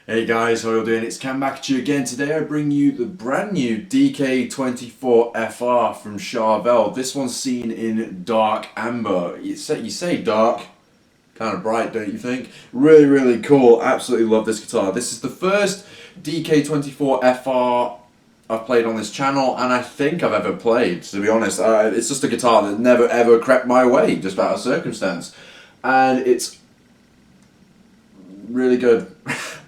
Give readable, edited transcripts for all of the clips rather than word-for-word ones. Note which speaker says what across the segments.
Speaker 1: Hey guys, how are you doing? It's Cam back at you again. Today I bring you the brand new DK24 FR from Charvel. This one's seen in dark amber. You say dark, kind of bright, don't you think? Really, really cool. Absolutely love this guitar. This is the first DK24 FR I've played on this channel, and I think I've ever played, to be honest. It's just a guitar that never ever crept my way, just out of circumstance. And it's really good.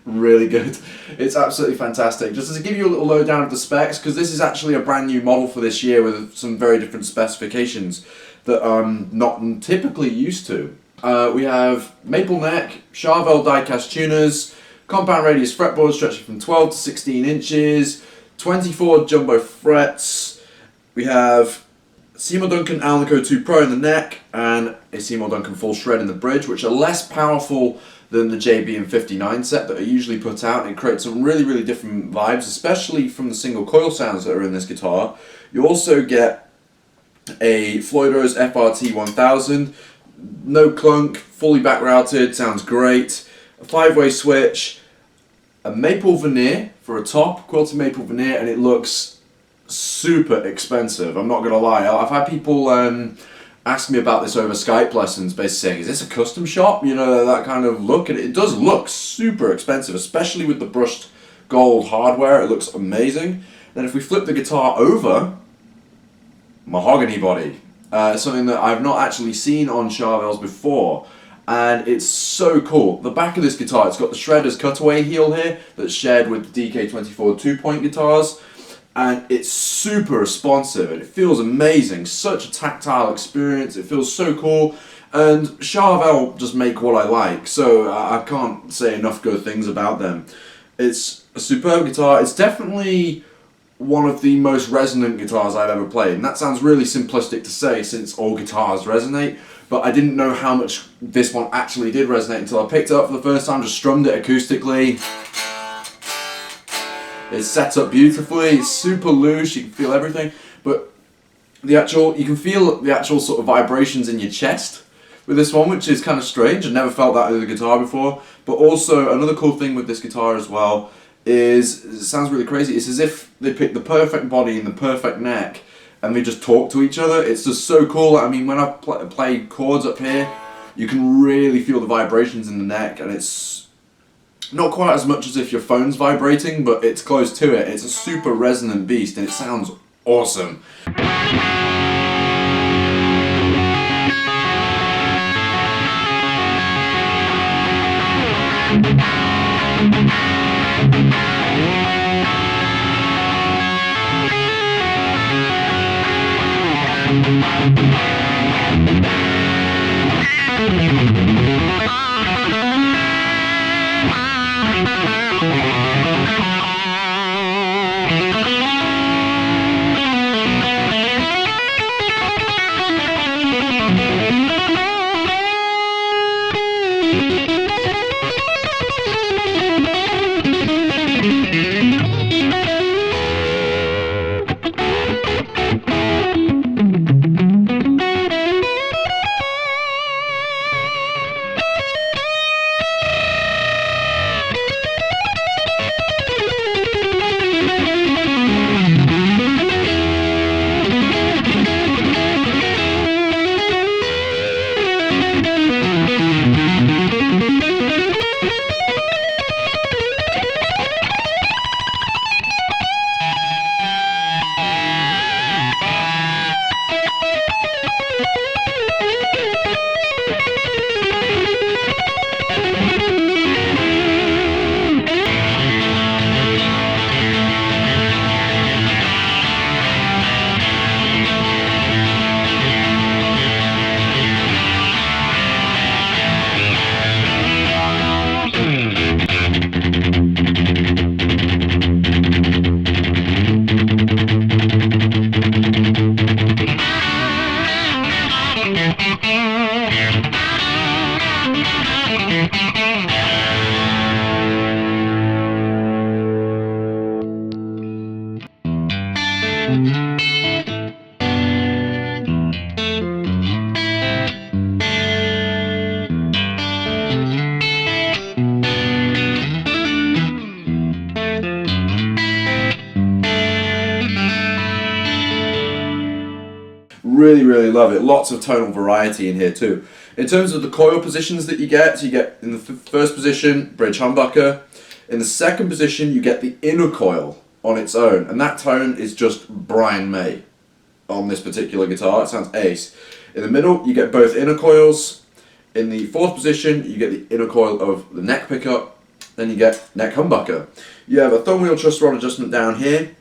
Speaker 1: Really good. It's absolutely fantastic. Just to give you a little lowdown of the specs, because this is actually a brand new model for this year with some very different specifications that I'm not typically used to. We have maple neck, Charvel die-cast tuners, compound radius fretboard stretching from 12 to 16 inches, 24 jumbo frets. We have Seymour Duncan Alnico 2 Pro in the neck and a Seymour Duncan full shred in the bridge, which are less powerful than the JB and 59 set that are usually put out. It creates some really, really different vibes, especially from the single coil sounds that are in this guitar. You also get a Floyd Rose FRT 1000, no clunk, fully back routed, sounds great. A 5-way switch, a maple veneer for a top, quilted maple veneer, and it looks super expensive. I'm not gonna lie. I've had people ask me about this over Skype lessons, basically saying, is this a custom shop? You know, that kind of look. And it does look super expensive, especially with the brushed gold hardware. It looks amazing. Then if we flip the guitar over, mahogany body. Something that I've not actually seen on Charvels before. And it's so cool. The back of this guitar, it's got the Shredder's cutaway heel here that's shared with the DK24 2-point guitars. And it's super responsive and it feels amazing. Such a tactile experience. It feels so cool. And Charvel just make what I like, so I can't say enough good things about them. It's a superb guitar. It's definitely one of the most resonant guitars I've ever played. And that sounds really simplistic to say since all guitars resonate, but I didn't know how much this one actually did resonate until I picked it up for the first time, just strummed it acoustically. It's set up beautifully, it's super loose, you can feel everything, but you can feel the actual sort of vibrations in your chest with this one, which is kind of strange. I've never felt that with a guitar before. But also, another cool thing with this guitar as well is, it sounds really crazy, it's as if they picked the perfect body and the perfect neck and they just talk to each other. It's just so cool. I mean, when I play chords up here, you can really feel the vibrations in the neck, and it's not quite as much as if your phone's vibrating, but it's close to it. It's a super resonant beast and it sounds awesome. Really, really love it. Lots of tonal variety in here too. In terms of the coil positions that you get in the first position, bridge humbucker. In the second position, you get the inner coil on its own, and that tone is just Brian May on this particular guitar. It sounds ace. In the middle, you get both inner coils. In the fourth position, you get the inner coil of the neck pickup. Then you get neck humbucker. You have a thumb wheel truss rod adjustment down here.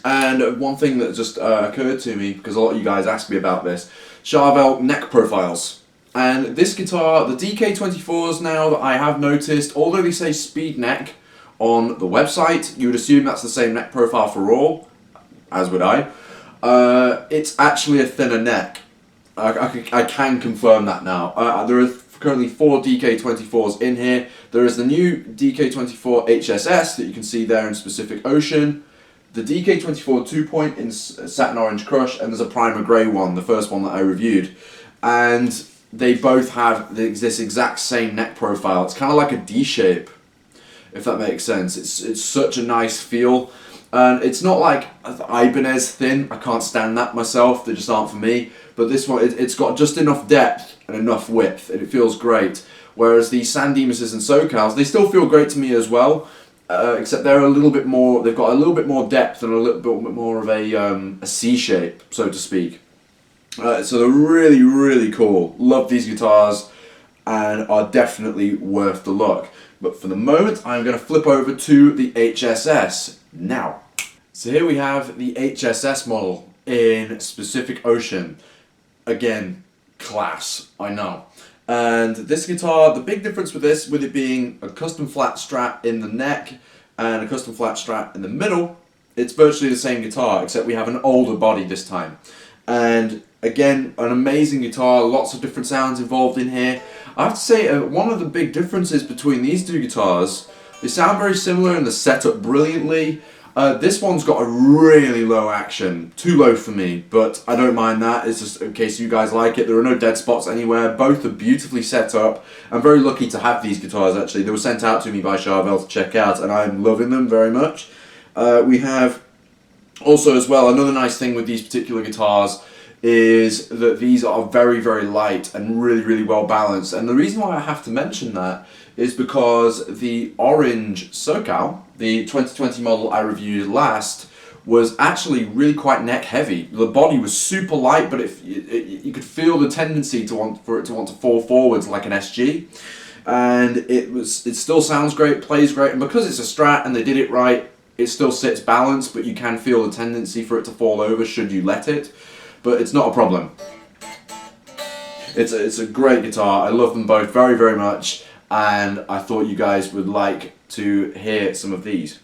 Speaker 1: And one thing that just occurred to me, because a lot of you guys asked me about this, Charvel neck profiles. And this guitar, the DK24s now that I have noticed, although they say speed neck on the website, you would assume that's the same neck profile for all, as would I. It's actually a thinner neck. I can confirm that now. There are currently 4 DK24s in here. There is the new DK24 HSS that you can see there in Pacific Ocean. The DK24 2-point in satin orange crush, and there's a primer grey one, the first one that I reviewed. And they both have this exact same neck profile. It's kind of like a D shape, if that makes sense. It's such a nice feel. And it's not like Ibanez thin. I can't stand that myself. They just aren't for me. But this one, it's got just enough depth and enough width, and it feels great. Whereas the San Dimases and SoCals, they still feel great to me as well. Except they're a little bit more, they've got a little bit more depth and a little bit more of a C shape, so to speak. So they're really, really cool. Love these guitars and are definitely worth the look. But for the moment, I'm going to flip over to the HSS now. So here we have the HSS model in Pacific Ocean. Again, class, I know. And this guitar, the big difference with this, with it being a custom flat strat in the neck and a custom flat strat in the middle, it's virtually the same guitar, except we have an older body this time. And again, an amazing guitar, lots of different sounds involved in here. I have to say, one of the big differences between these two guitars, they sound very similar and they're set up brilliantly. This one's got a really low action, too low for me, but I don't mind that. It's just in case you guys like it. There are no dead spots anywhere. Both are beautifully set up. I'm very lucky to have these guitars actually. They were sent out to me by Charvel to check out, and I'm loving them very much. We have also as well, another nice thing with these particular guitars is that these are very, very light and really, really well balanced. And the reason why I have to mention that is because the orange SoCal, the 2020 model I reviewed last, was actually really quite neck heavy. The body was super light, but you could feel the tendency for it to want to fall forwards like an SG. And it still sounds great, plays great, and because it's a Strat and they did it right, it still sits balanced, but you can feel the tendency for it to fall over should you let it. But it's not a problem. It's a great guitar. I love them both very, very much, and I thought you guys would like to hear some of these.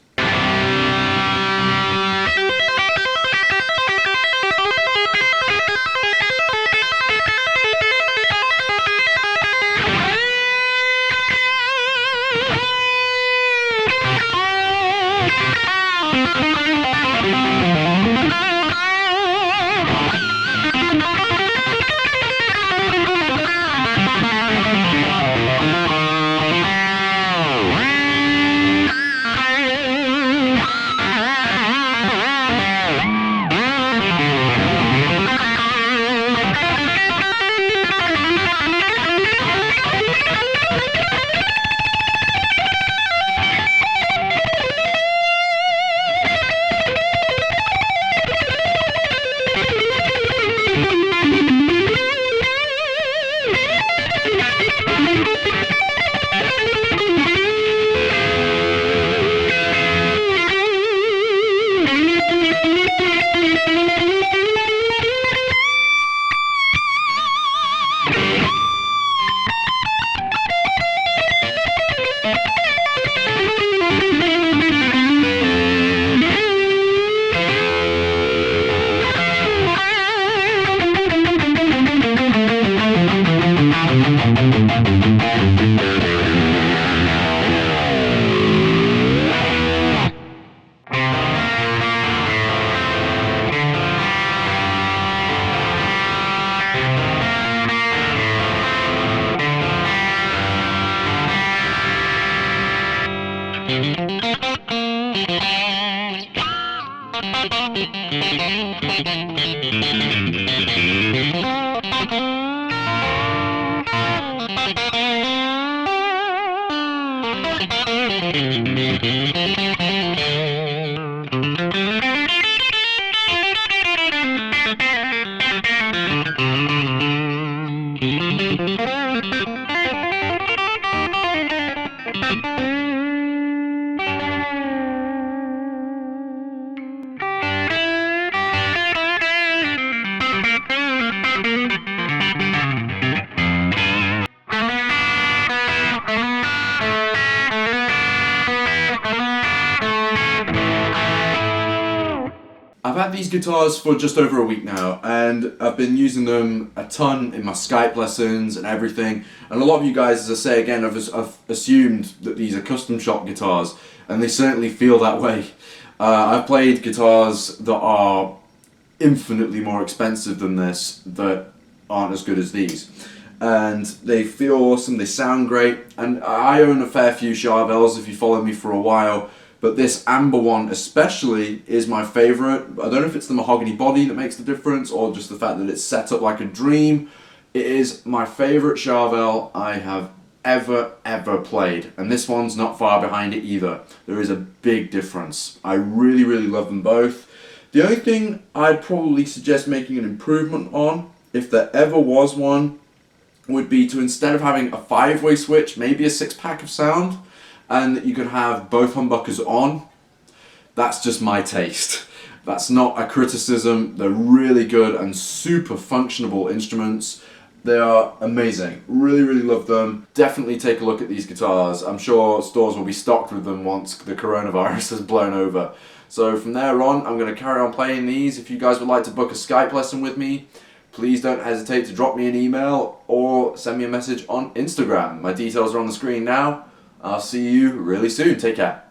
Speaker 1: I've had these guitars for just over a week now, and I've been using them a ton in my Skype lessons and everything. And a lot of you guys, as I say again, have assumed that these are custom shop guitars, and they certainly feel that way. I've played guitars that are infinitely more expensive than this that aren't as good as these. And they feel awesome, they sound great, and I own a fair few Charvels if you follow me for a while. But this amber one especially is my favourite. I don't know if it's the mahogany body that makes the difference or just the fact that it's set up like a dream. It is my favourite Charvel I have ever played. And this one's not far behind it either. There is a big difference. I really love them both. The only thing I'd probably suggest making an improvement on, if there ever was one, would be to, instead of having a 5-way switch, maybe a 6-pack of sound, and you could have both humbuckers on. That's just my taste. That's not a criticism. They're really good and super functionable instruments. They are amazing. Really love them. Definitely take a look at these guitars. I'm sure stores will be stocked with them once the coronavirus has blown over. So from there on, I'm going to carry on playing these. If you guys would like to book a Skype lesson with me, please don't hesitate to drop me an email or send me a message on Instagram. My details are on the screen now. I'll see you really soon. Take care.